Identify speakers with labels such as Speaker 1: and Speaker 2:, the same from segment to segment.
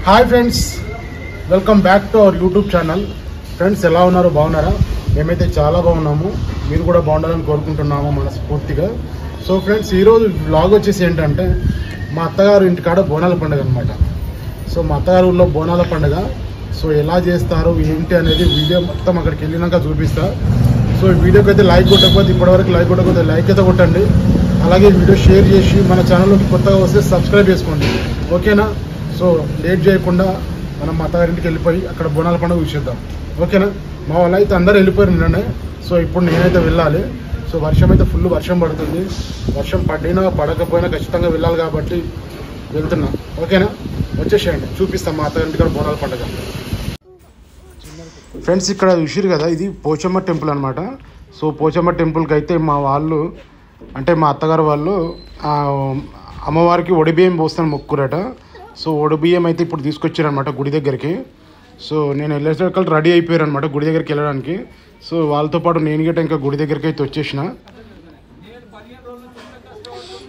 Speaker 1: Hi friends, welcome back to our YouTube channel. Friends ఎలా ఉన్నారు? బాగున్నారా? మేమైతే చాలా బాగున్నాము. మీరు కూడా బాగుండాలని కోరుకుంటున్నాము మనస్ఫూర్తిగా. సో ఫ్రెండ్స్, ఈరోజు వ్లాగ్ వచ్చేసి ఏంటంటే మా అత్తగారు ఇంటికాడ బోనాల పండుగ అనమాట. సో మా అత్తగారు ఊళ్ళో బోనాల పండుగ. సో ఎలా చేస్తారు ఏంటి అనేది వీడియో మొత్తం అక్కడికి వెళ్ళినాక చూపిస్తా. సో ఈ వీడియోకి అయితే లైక్ కొట్టకపోతే ఇప్పటివరకు లైక్ కొట్టకపోతే లైక్ అయితే కొట్టండి. అలాగే వీడియో షేర్ చేసి మన ఛానల్లోకి కొత్తగా వస్తే సబ్స్క్రైబ్ చేసుకోండి, ఓకేనా? సో లేట్ చేయకుండా మనం మా అత్తగారింటికి వెళ్ళిపోయి అక్కడ బోనాల పండుగ చూసేద్దాం, ఓకేనా? మా వాళ్ళు అయితే అందరూ వెళ్ళిపోయారు నిన్ననే. సో ఇప్పుడు నేనైతే వెళ్ళాలి. సో వర్షం అయితే ఫుల్ వర్షం పడుతుంది. వర్షం పడినా పడకపోయినా ఖచ్చితంగా వెళ్ళాలి కాబట్టి వెళ్తున్నా, ఓకేనా? వచ్చేసేయండి, చూపిస్తాం మా అత్తగారింటి ఇక్కడ బోనాల పండుగ. ఫ్రెండ్స్, ఇక్కడ చూసిరు కదా, ఇది పోచమ్మ టెంపుల్ అనమాట. సో పోచమ్మ టెంపుల్కి అయితే మా వాళ్ళు అంటే మా అత్తగారు వాళ్ళు అమ్మవారికి ఒడిబియ్యం పోస్తాను మొక్కురట. సో ఒడిబియ్యం అయితే ఇప్పుడు తీసుకొచ్చారనమాట గుడి దగ్గరికి. సో నేను వెళ్ళేసరికి రెడీ అయిపోయారు అనమాట గుడి దగ్గరికి వెళ్ళడానికి. సో వాళ్ళతో పాటు నేను గట్ట ఇంకా గుడి దగ్గరికి అయితే వచ్చేసిన.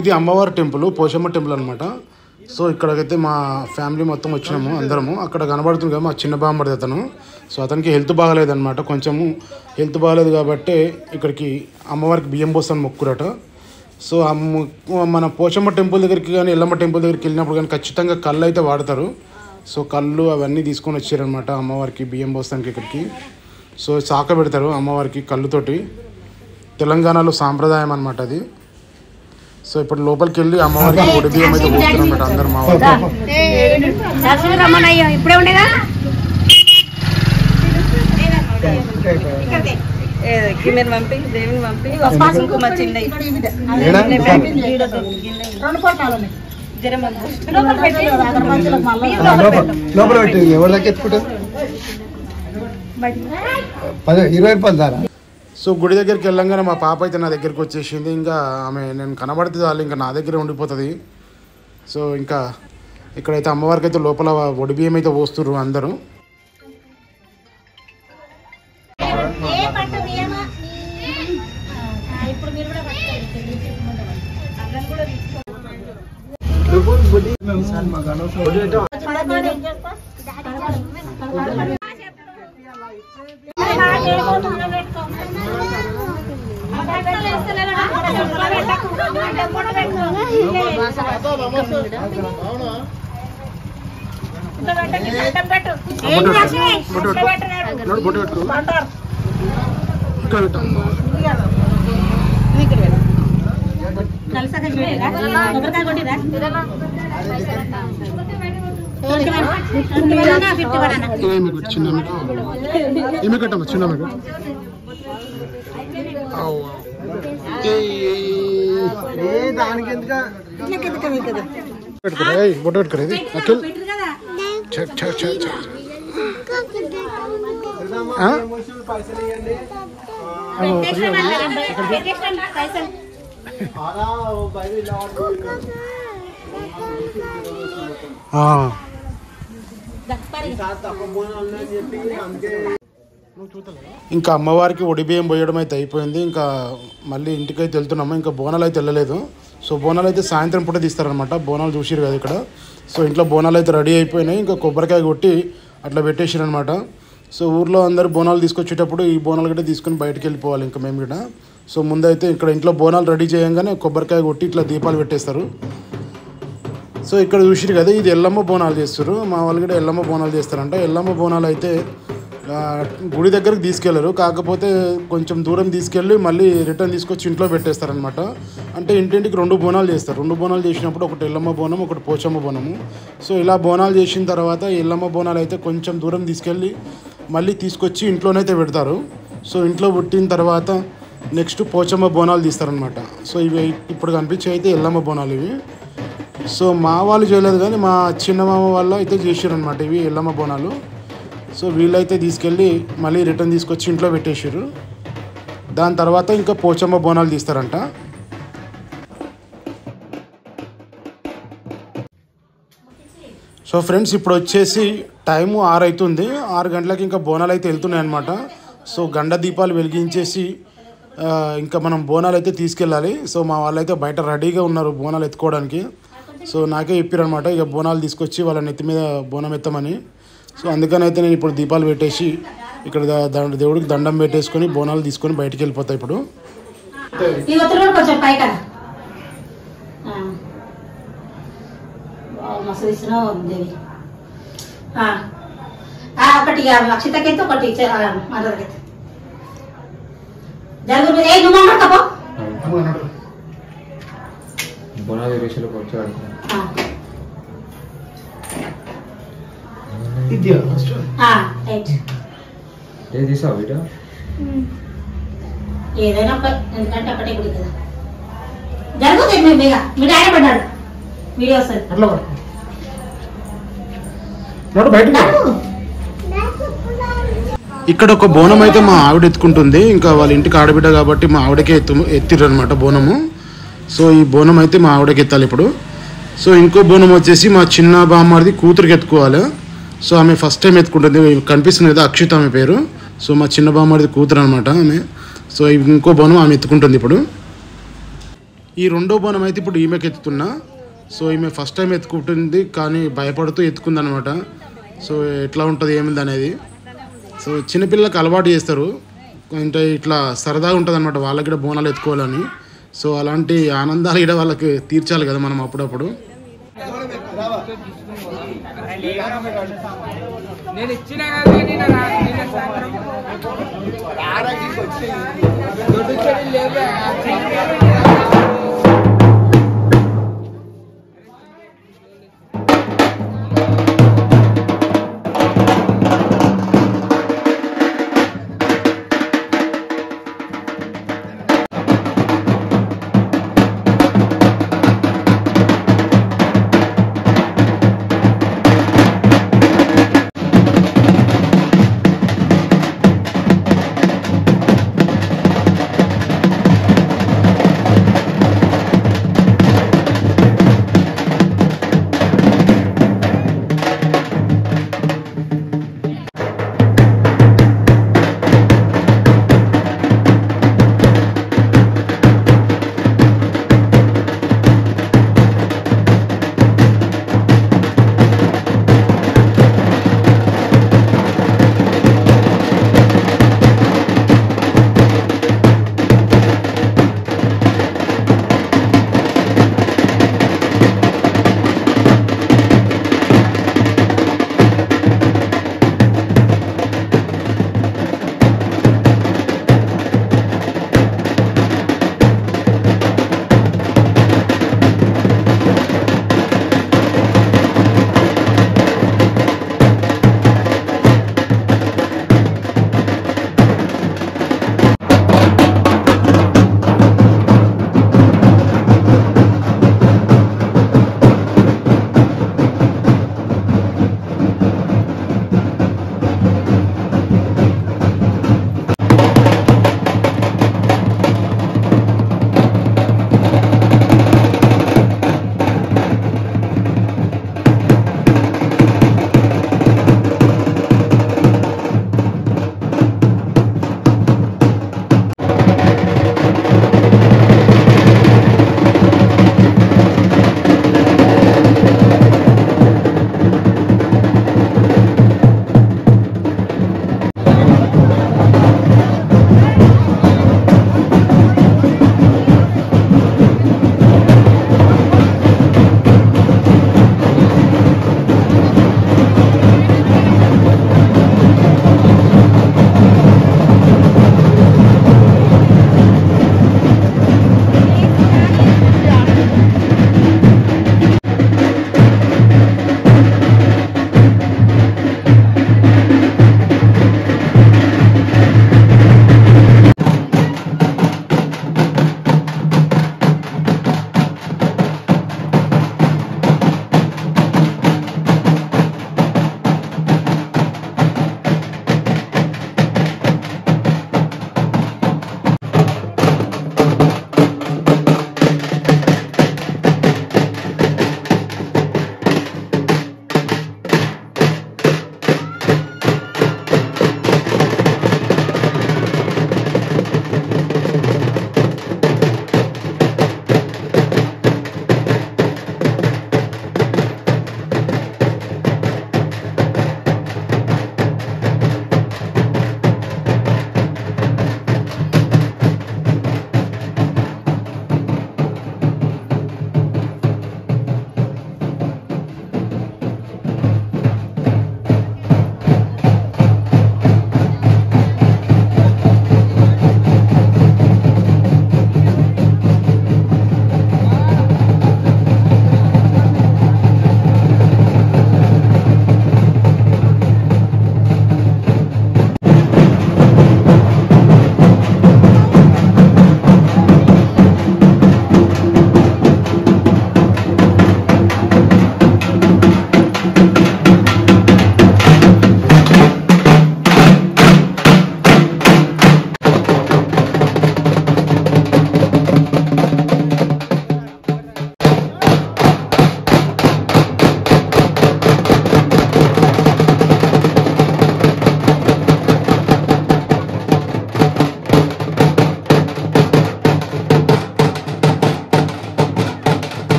Speaker 1: ఇది అమ్మవారి టెంపుల్, పోచమ్మ టెంపుల్ అనమాట. సో ఇక్కడికైతే మా ఫ్యామిలీ మొత్తం వచ్చినాము అందరము. అక్కడ కనబడుతుంది కదా మా చిన్న బామ్మడి అతను. సో అతనికి హెల్త్ బాగాలేదన్నమాట, కొంచెము హెల్త్ బాగాలేదు కాబట్టి ఇక్కడికి అమ్మవారికి బియ్యం పోస్తాను మొక్కురట. సో మన పోచమ్మ టెంపుల్ దగ్గరికి కానీ ఎల్లమ్మ టెంపుల్ దగ్గరికి వెళ్ళినప్పుడు కానీ ఖచ్చితంగా కళ్ళు అయితే వాడతారు. సో కళ్ళు అవన్నీ తీసుకొని వచ్చారనమాట అమ్మవారికి బియ్యం పోస్తానికి ఇక్కడికి. సో చాక పెడతారు అమ్మవారికి కళ్ళుతోటి. తెలంగాణలో సాంప్రదాయం అనమాట అది. సో ఇప్పుడు లోపలికి వెళ్ళి అమ్మవారికి ఒడి బియ్యం అయితే పోస్తారు అనమాట అందరు మా వాళ్ళు. సో గుడి దగ్గరికి వెళ్ళంగానే మా పాప అయితే నా దగ్గరికి వచ్చేసింది. ఇంకా ఆమె నేను కనబడితే చాలు ఇంకా నా దగ్గరే ఉండిపోతుంది. సో ఇంకా ఇక్కడైతే అమ్మవారికి అయితే లోపల ఒడి బియ్యం అయితే పోస్తుర్రు అందరూ. ఇంకా అమ్మవారికి ఒడి బియ్యం పోయడం అయితే అయిపోయింది. ఇంకా మళ్ళీ ఇంటికైతే వెళ్తున్నాము. ఇంకా బోనాలు అయితే వెళ్ళలేదు. సో బోనాలు అయితే సాయంత్రం పూట తీస్తారనమాట. బోనాలు చూసిరు కదా ఇక్కడ. సో ఇంట్లో బోనాలు అయితే రెడీ అయిపోయినాయి. ఇంకా కొబ్బరికాయ కొట్టి అట్లా పెట్టేసారు అనమాట. సో ఊర్లో అందరు బోనాలు తీసుకొచ్చేటప్పుడు ఈ బోనాలు గట్రా తీసుకొని బయటకు వెళ్ళిపోవాలి ఇంకా మేము కూడా. సో ముందైతే ఇక్కడ ఇంట్లో బోనాలు రెడీ చేయంగానే కొబ్బరికాయ కొట్టి ఇట్లా దీపాలు పెట్టేస్తారు. సో ఇక్కడ చూసిరు కదా, ఇది ఎల్లమ్మ బోనాలు చేస్తారు. మా వాళ్ళు కూడా ఎల్లమ్మ బోనాలు చేస్తారంట. ఎల్లమ్మ బోనాలు అయితే గుడి దగ్గరికి తీసుకెళ్లరు, కాకపోతే కొంచెం దూరం తీసుకెళ్ళి మళ్ళీ రిటర్న్ తీసుకొచ్చి ఇంట్లో పెట్టేస్తారనమాట. అంటే ఇంటింటికి 2 బోనాలు చేస్తారు. 2 బోనాలు చేసినప్పుడు ఒకటి ఎల్లమ్మ బోనం, ఒకటి పోచమ్మ బోనము. సో ఇలా బోనాలు చేసిన తర్వాత ఎల్లమ్మ బోనాలు అయితే కొంచెం దూరం తీసుకెళ్ళి మళ్ళీ తీసుకొచ్చి ఇంట్లోనైతే పెడతారు. సో ఇంట్లో పుట్టిన తర్వాత నెక్స్ట్ పోచమ్మ బోనాలు తీస్తారనమాట. సో ఇవి ఇప్పుడు కనిపించే అయితే ఎల్లమ్మ బోనాలు ఇవి. సో మా వాళ్ళు చేయలేదు కానీ మా చిన్న మామ వాళ్ళు అయితే చేసారనమాట ఇవి ఎల్లమ్మ బోనాలు. సో వీళ్ళైతే తీసుకెళ్ళి మళ్ళీ రిటర్న్ తీసుకొచ్చి ఇంట్లో పెట్టేసారు. దాని తర్వాత ఇంకా పోచమ్మ బోనాలు తీస్తారంట. సో ఫ్రెండ్స్, ఇప్పుడు వచ్చేసి టైము 6 అవుతుంది. 6 గంటలకి ఇంకా బోనాలు అయితే వెళ్తున్నాయి అనమాట. సో గండ దీపాలు వెలిగించేసి ఇంకా మనం బోనాలు అయితే తీసుకెళ్ళాలి. సో మా వాళ్ళైతే బయట రెడీగా ఉన్నారు బోనాలు ఎత్తుకోవడానికి. సో నాకే చెప్పారనమాట ఇక బోనాలు తీసుకొచ్చి వాళ్ళ నెత్తి మీద బోనం ఎత్తమని. సో అందుకని అయితే నేను ఇప్పుడు దీపాలు పెట్టేసి ఇక్కడ దేవుడికి దండం పెట్టేసుకొని బోనాలు తీసుకొని బయటికి వెళ్ళిపోతాయి. ఇప్పుడు
Speaker 2: ఒకటి అక్షతకైతే ఒకటి ఏదైనా ఎందుకంటే అక్కడే గుడి కదా జరుగుతుంది. మీరు ఆయన పడ్డాడు వీడియో వస్తుంది.
Speaker 1: ఇక్కడ ఒక బోనం అయితే మా ఆవిడ ఎత్తుకుంటుంది. ఇంకా వాళ్ళ ఇంటికి ఆడబిడ్డ కాబట్టి మా ఆవిడకే ఎత్తిర్రు అనమాట బోనము. సో ఈ బోనం అయితే మా ఆవిడకి ఎత్తాలి ఇప్పుడు. సో ఇంకో బోనం వచ్చేసి మా చిన్న బామ్మది కూతురికి ఎత్తుకోవాలి. సో ఆమె ఫస్ట్ టైం ఎత్తుకుంటుంది. కనిపిస్తుంది కదా అక్షిత ఆమె పేరు. సో మా చిన్న బామ్మది కూతురు అనమాట ఆమె. సో ఇంకో బోనం ఆమె ఎత్తుకుంటుంది ఇప్పుడు. ఈ రెండో బోనం అయితే ఇప్పుడు ఈమెకి ఎత్తుతున్నా. సో ఈమె ఫస్ట్ టైం ఎత్తుకుంటుంది కానీ భయపడుతూ ఎత్తుకుంది అనమాట. సో ఎట్లా ఉంటుంది ఏమింది అనేది. సో చిన్నపిల్లలకు అలవాటు చేస్తారు అంటే ఇట్లా సరదాగా ఉంటుంది అనమాట వాళ్ళకి కూడా బోనాలు ఎత్తుకోవాలని. సో అలాంటి ఆనందాలు కూడా వాళ్ళకి తీర్చాలి కదా మనం అప్పుడప్పుడు.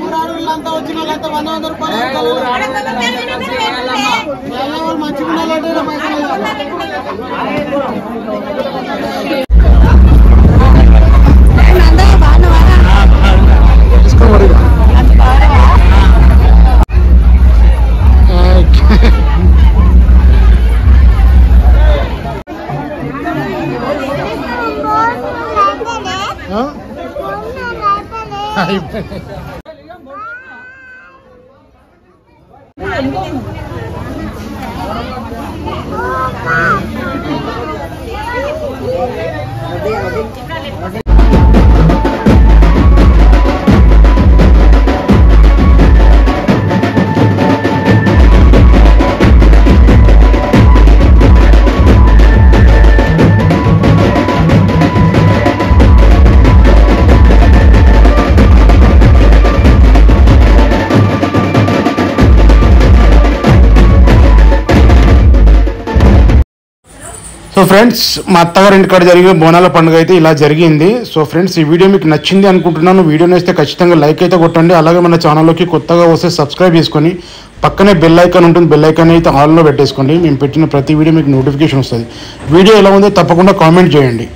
Speaker 3: ఊరాడులంతా వచ్చిన వాళ్ళంతా 100 రూపాయలు మంచిగా
Speaker 1: సో ఫ్రెండ్స్ మా అత్తగారి ఇంటికాడ జరిగిన బోనాల పండుగ అయితే ఇలా జరిగింది. సో ఫ్రెండ్స్ ఈ వీడియో మీకు నచ్చింది అనుకుంటున్నాను. వీడియో నచ్చితే ఖచ్చితంగా లైక్ అయితే కొట్టండి. అలాగే మన ఛానల్లోకి కొత్తగా వస్తే సబ్స్క్రైబ్ చేసుకొని పక్కనే బెల్ ఐకాన్ ఉంటుంది. బెల్ ఐకాన్ అయితే ఆన్లో పెట్టేసుకోండి. మేము పెట్టిన ప్రతి వీడియో మీకు నోటిఫికేషన్ వస్తుంది. వీడియో ఎలా ఉందో తప్పకుండా కామెంట్ చేయండి.